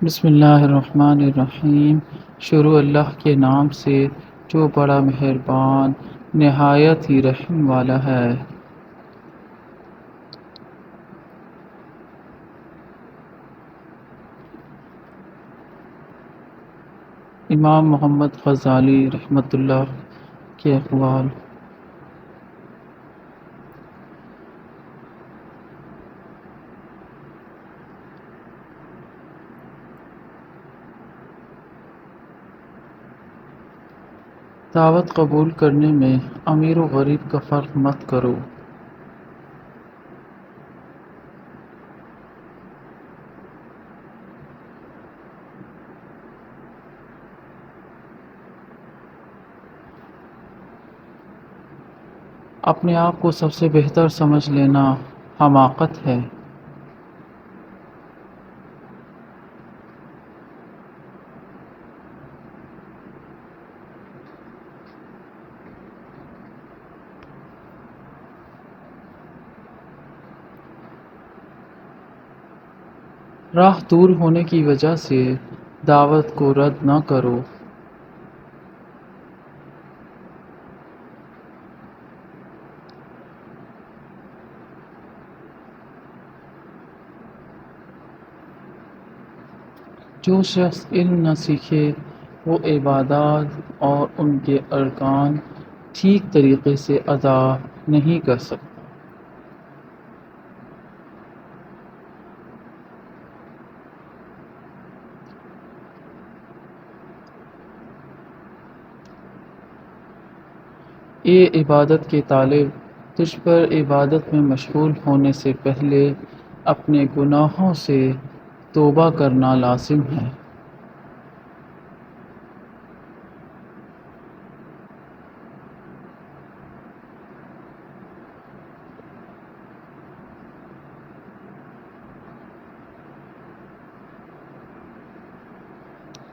بسم اللہ الرحمن الرحیم۔ شروع اللہ کے نام سے جو بڑا مہربان نہایت ہی رحم والا ہے۔ امام محمد غزالی رحمۃ اللہ کے اقوال۔ دعوت قبول کرنے میں امیر و غریب کا فرق مت کرو۔ اپنے آپ کو سب سے بہتر سمجھ لینا حماقت ہے۔ راہ دور ہونے کی وجہ سے دعوت کو رد نہ کرو۔ جو شخص علم نہ سیکھے وہ عبادات اور ان کے ارکان ٹھیک طریقے سے ادا نہیں کر سکتا۔ اے عبادت کے طالب، تجھ پر عبادت میں مشغول ہونے سے پہلے اپنے گناہوں سے توبہ کرنا لازم ہے۔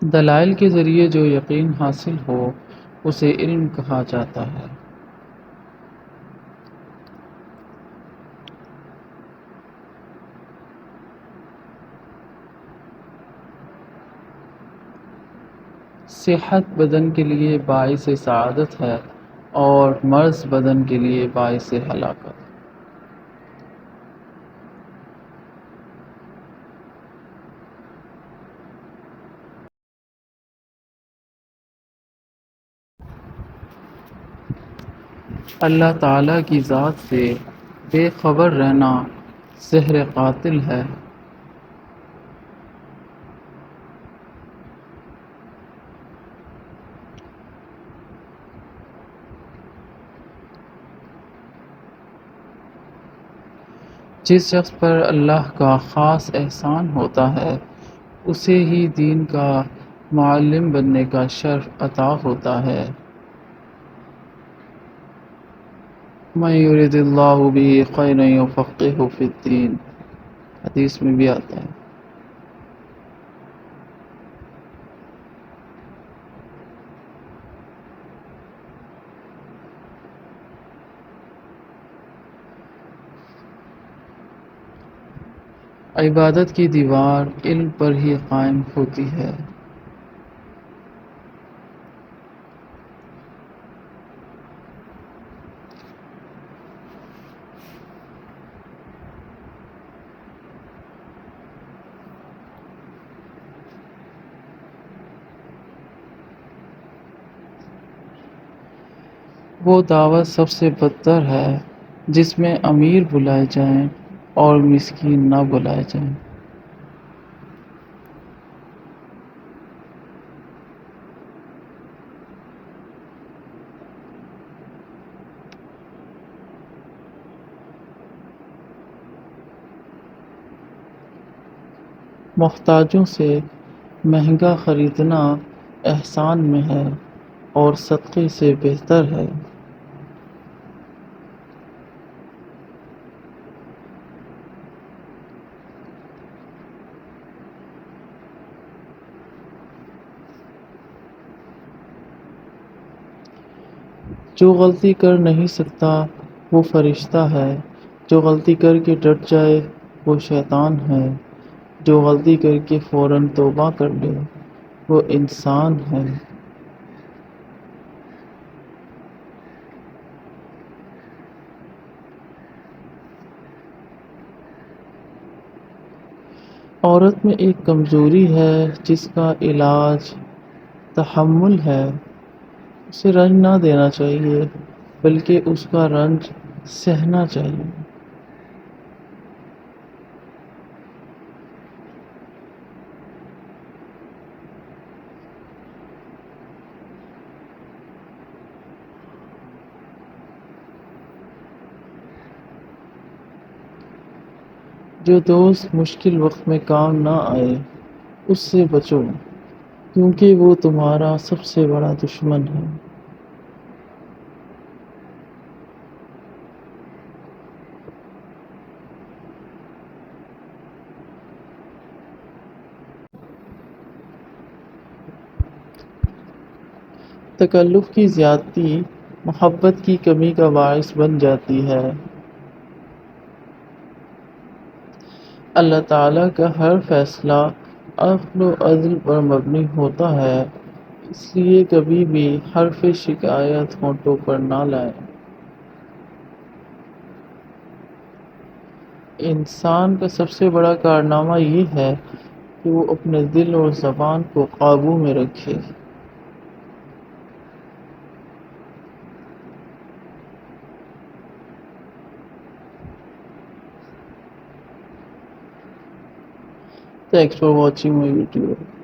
دلائل کے ذریعے جو یقین حاصل ہو اسے علم کہا جاتا ہے۔ صحت بدن کے لیے باعث سعادت ہے اور مرض بدن کے لیے باعث ہلاکت۔ اللہ تعالیٰ کی ذات سے بے خبر رہنا زہر قاتل ہے۔ جس شخص پر اللہ کا خاص احسان ہوتا ہے اسے ہی دین کا معلم بننے کا شرف عطا ہوتا ہے۔ مَن یرد اللہ بہ خیرا یفقہہ فی الدین، حدیث میں بھی آتا ہے۔ عبادت کی دیوار علم پر ہی قائم ہوتی ہے۔ وہ دعوت سب سے بدتر ہے جس میں امیر بلائے جائیں اور مسکین نہ بلائے جائیں۔ محتاجوں سے مہنگا خریدنا احسان میں ہے اور صدقے سے بہتر ہے۔ جو غلطی کر نہیں سکتا وہ فرشتہ ہے، جو غلطی کر کے ڈٹ جائے وہ شیطان ہے۔ جو غلطی کر کے فوراً توبہ کر لے وہ انسان ہے۔ عورت میں ایک کمزوری ہے جس کا علاج تحمل ہے۔ اسے رنج نہ دینا چاہیے بلکہ اس کا رنج سہنا چاہیے۔ جو دوست مشکل وقت میں کام نہ آئے اس سے بچو، کیونکہ وہ تمہارا سب سے بڑا دشمن ہے۔ تکلف کی زیادتی محبت کی کمی کا باعث بن جاتی ہے۔ اللہ تعالیٰ کا ہر فیصلہ عقل و عدل پر مبنی ہوتا ہے، اس لیے کبھی بھی حرف شکایت ہونٹوں پر نہ لائیں۔ انسان کا سب سے بڑا کارنامہ یہ ہے کہ وہ اپنے دل اور زبان کو قابو میں رکھے۔ Thanks for watching my video.